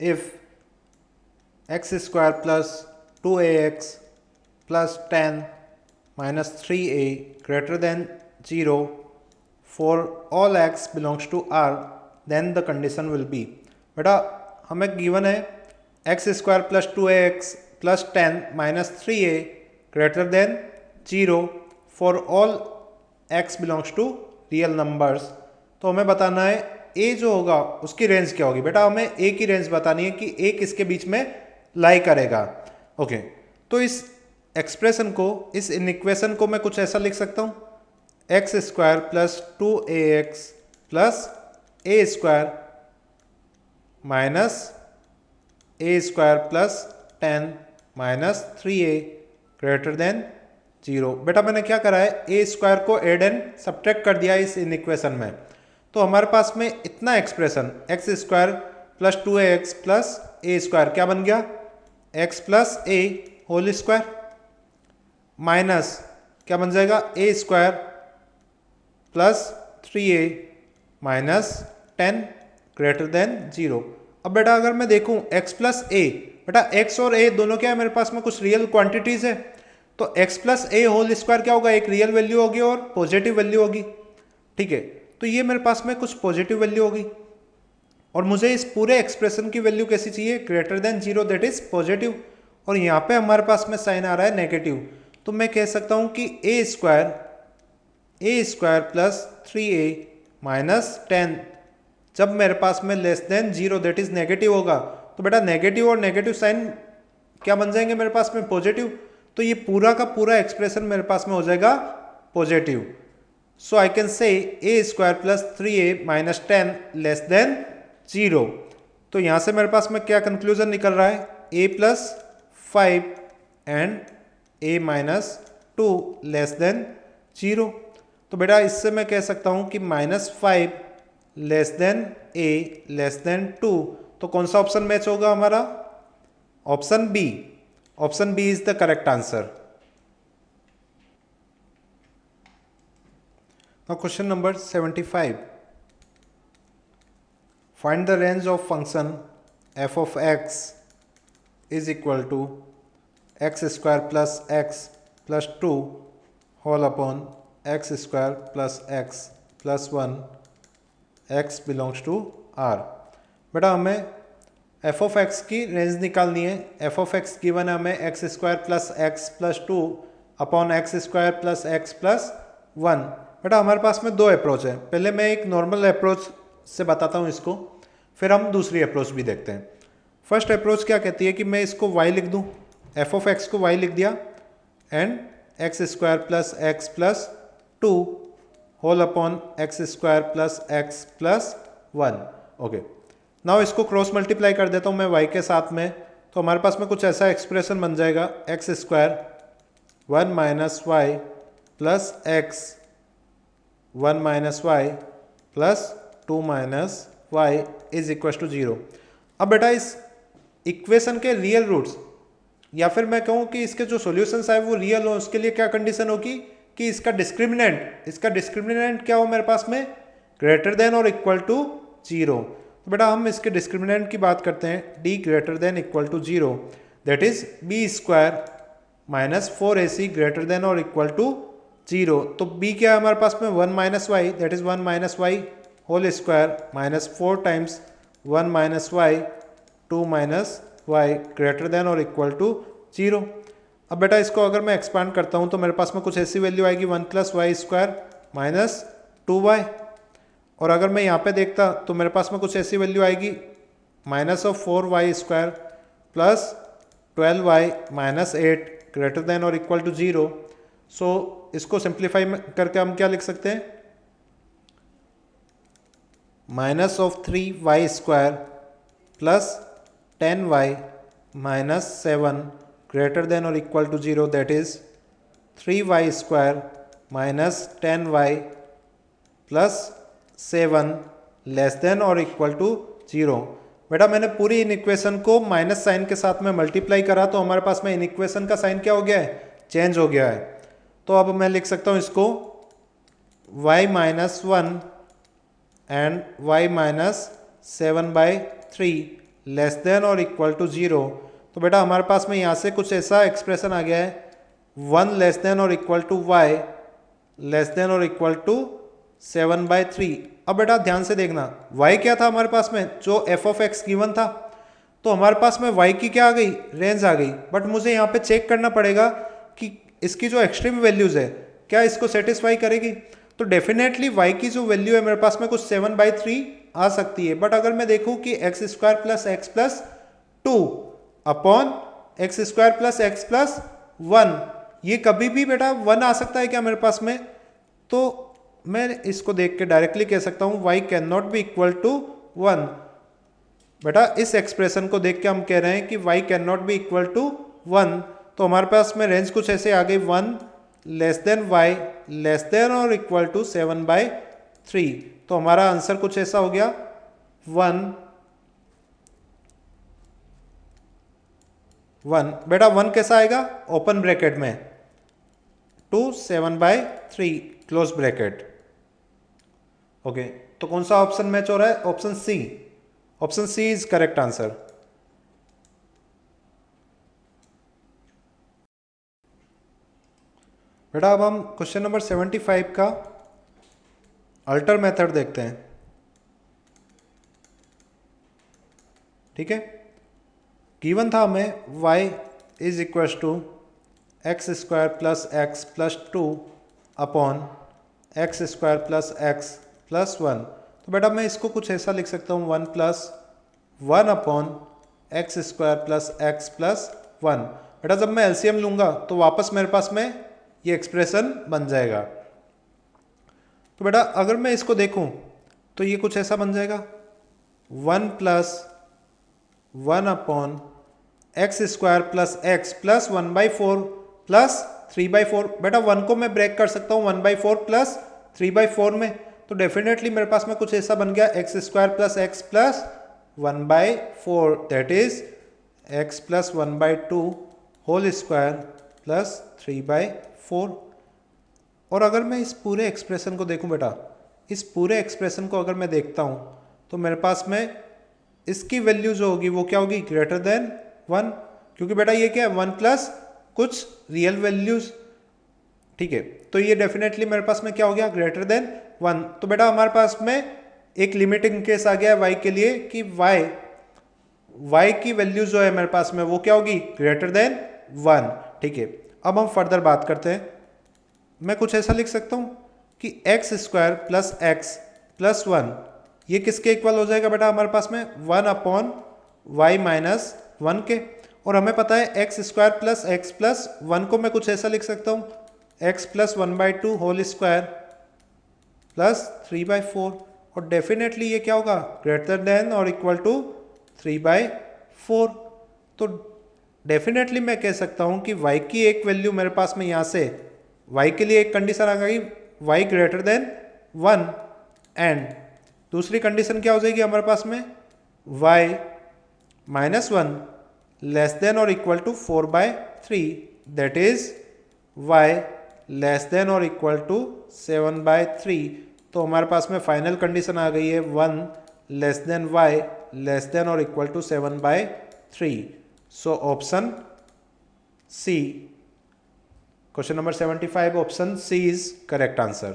If x square plus 2ax plus 10 minus 3a greater than 0 for all x belongs to R, then the condition will be. बेटा हमें given है x square plus 2ax plus 10 minus 3a greater than 0 for all x belongs to real numbers. तो हमें बताना है a जो होगा उसकी रेंज क्या होगी। बेटा हमें a की रेंज बतानी है कि a किसके बीच में लाई करेगा। ओके, तो इस एक्सप्रेशन को, इस इक्वेशन को मैं कुछ ऐसा लिख सकता हूं, x square plus 2ax plus a square minus a square plus 10 minus 3a greater than 0। बेटा मैंने क्या करा है, a स्क्वायर को एड एंड सब्ट्रैक्ट कर दिया इस इक्वेशन में। तो हमारे पास में इतना expression x square plus 2ax plus a square क्या बन गया, x plus a whole square minus क्या बन जाएगा, a square plus 3a minus 10 greater than 0। अब बेटा अगर मैं देखूं x प्लस a, बेटा x और a दोनों क्या है मेरे पास में कुछ रियल क्वांटिटीज है, तो x plus a whole square क्या होगा, एक रियल वैल्यू होगी और पॉजिटिव वैल्यू होगी। ठीक है, तो ये मेरे पास में कुछ पॉजिटिव वैल्यू होगी और मुझे इस पूरे एक्सप्रेशन की वैल्यू कैसी चाहिए, greater than 0, that is positive. और यहाँ पे हमारे पास में साइन आ रहा है नेगेटिव, तो मैं कह सकता हूँ कि a square plus 3a minus 10 जब मेरे पास में less than 0 that is negative होगा, तो बेटा नेगेटिव और नेगेटिव साइन क्या बन जाएंगे मेरे पास में, पॉजिटिव। तो ये पूरा का पूरा एक्सप्रेशन मेरे पास में हो जाएगा positive. So I can say a square plus 3a minus 10 less than 0। तो यहां से मेरे पास में क्या कंक्लूजन निकल रहा है, a plus 5 and a minus 2 less than 0। तो बेटा इससे मैं कह सकता हूं कि minus 5 less than a less than 2। तो कौन सा ऑप्शन मैच होगा हमारा, option B. Option B is the correct answer. Now question number 75, find the range of function f of x is equal to x square plus x plus 2 whole upon x square plus x plus 1 x belongs to R। बेटा हमें f of x की range निकालनी है। f of x given है हमें x square plus x plus 2 upon x square plus x plus 1। बेटा हमारे पास में दो अप्रोच है, पहले मैं एक नॉर्मल अप्रोच से बताता हूँ इसको, फिर हम दूसरी अप्रोच भी देखते हैं। फर्स्ट अप्रोच क्या कहती है कि मैं इसको y लिख दूँ, f of x को y लिख दिया and x square plus x plus 2 whole upon x square plus x plus 1। Okay, now इसको क्रॉस मल्टीप्लाई कर देता हूँ मैं y के साथ में, तो हमारे पास में कुछ ऐसा एक्सप्रेशन बन जाएगा, x square 1 minus y plus x 1 minus y plus 2 minus y is equal to 0। अब बेटा इस इक्वेशन के रियल रूट्स या फिर मैं कहूँ कि इसके जो सॉल्यूशंस आए वो रियल हो, उसके लिए क्या कंडीशन होगी कि इसका डिस्क्रिमिनेंट क्या हो मेरे पास में, ग्रेटर देन और इक्वल टू 0। तो बेटा हम इसके डिस्क्रिमिनेंट की बात करते हैं, d greater than equal to 0, that is b square minus 4ac greater than और इक्वल टू 0। तो b क्या है हमारे पास में 1 minus y, that is 1 minus y whole square minus 4 times 1 minus y 2 minus y greater than और equal to 0। अब बेटा इसको अगर मैं एक्सपांड करता हूँ तो मेरे पास में कुछ ऐसी वैल्यू आएगी 1 plus Y square minus 2y। और अगर मैं यहाँ पे देखता तो मेरे पास में कुछ ऐसी वैल्यू आएगी minus of 4y square plus 12y minus 8 greater than और इक्वल टू 0। सो इसको सिंप्लीफाई करके हम क्या लिख सकते हैं, minus of 3y square plus 10y minus 7 greater than और equal to 0, that is 3y square minus 10y plus 7 less than और इक्वल टू 0। बेटा मैंने पूरी इन इक्वेशन को माइनस साइन के साथ में मल्टीप्लाई करा तो हमारे पास में इन इक्वेशन का साइन क्या हो गया है, चेंज हो गया है। तो अब मैं लिख सकता हूँ इसको y minus 1 and y minus 7/3 less than और इक्वल टू 0, तो बेटा हमारे पास में यहाँ से कुछ ऐसा एक्सप्रेशन आ गया है 1 लेस देन और equal to y less than और इक्वल टू 7/3। अब बेटा ध्यान से देखना, y क्या था हमारे पास में, जो f ऑफ x गिवन था, तो हमारे पास में y की क्या आ गई, रेंज आ गई। बट मुझे यहाँ पे चेक करना पड़ेगा कि इसकी जो एक्सट्रीम वैल्यूज है क्या इसको सेटिस्फाई करेगी। तो डेफिनेटली y की जो वैल्यू है मेरे पास में कुछ 7/3 आ सकती है। बट अगर मैं देखूँ कि x square plus x plus 2 upon x square plus x plus 1, ये कभी भी बेटा 1 आ सकता है क्या मेरे पास में, तो मैं इसको देख के डायरेक्टली कह सकता हूं y can not be equal to 1। बेटा इस एक्सप्रेशन को देख के हम कह रहे हैं कि y can not be equal to 1, तो हमारे पास में रेंज कुछ ऐसे आ गई 1 less than y less than और इक्वल टू 7/3। तो हमारा आंसर कुछ ऐसा हो गया 1 बेटा 1 कैसा आएगा, ओपन ब्रैकेट में टू 7/3 क्लोज ब्रैकेट। ओके, तो कौन सा ऑप्शन मैच हो रहा है, option C. Option C is correct answer. बेटा अब हम क्वेश्चन नंबर 75 का अल्टर मेथड देखते हैं। ठीक है, गिवन था हमें y is equal to x square plus x plus 2 upon x square plus x plus 1। तो बेटा मैं इसको कुछ ऐसा लिख सकता हूँ 1 plus 1 upon x square plus x plus 1। बेटा जब मैं एलसीएम लूंगा तो वापस मेरे पास में ये एक्सप्रेशन बन जाएगा। तो बेटा अगर मैं इसको देखूं तो ये कुछ ऐसा बन जाएगा 1 plus 1 upon x square plus x plus 1/4 plus 3/4। बेटा 1 को मैं ब्रेक कर सकता हूँ 1/4 प्लस 3/4 में, तो डेफिनेटली मेरे पास में कुछ ऐसा बन गया x square plus x plus 1/4 that is x plus 1/2 whole square plus 3/4। और अगर मैं इस पूरे एक्सप्रेशन को देखूं बेटा, इस पूरे एक्सप्रेशन को अगर मैं देखता हूं तो मेरे पास में इसकी वैल्यू जो होगी वो क्या होगी, ग्रेटर देन 1, क्योंकि बेटा ये क्या है 1 प्लस कुछ रियल वैल्यूज। ठीक है, तो ये डेफिनेटली मेरे पास में क्या हो गया, ग्रेटर देन 1। तो बेटा हमारे पास में एक लिमिटिंग केस आ गया y के लिए कि y की वैल्यू जो है मेरे पास में वो क्या होगी, ग्रेटर देन 1। ठीक है, अब हम फर्दर बात करते हैं। मैं कुछ ऐसा लिख सकता हूं कि x square plus x plus 1 ये किसके इक्वल हो जाएगा बेटा, हमारे पास में 1 अपॉन वाई माइनस 1 के। और हमें पता है x square plus x plus 1 को मैं कुछ ऐसा लिख सकता हूँ x plus 1/2 whole square plus 3/4। और डेफिनेटली ये क्या होगा, ग्रेटर देन और इक्वल टू 3/4। तो डेफिनेटली मैं कह सकता हूँ कि y की एक वैल्यू मेरे पास में यहाँ से y के लिए एक कंडीशन आ गई y ग्रेटर देन 1, एंड दूसरी कंडीशन क्या हो जाएगी हमारे पास में y माइनस 1 लेस देन और equal to 4/3 that is y less than और इक्वल टू 7/3। तो हमारे पास में फाइनल कंडीशन आ गई है 1 less than y less than और equal to 7/3। So option C, question number 75 option C is correct answer.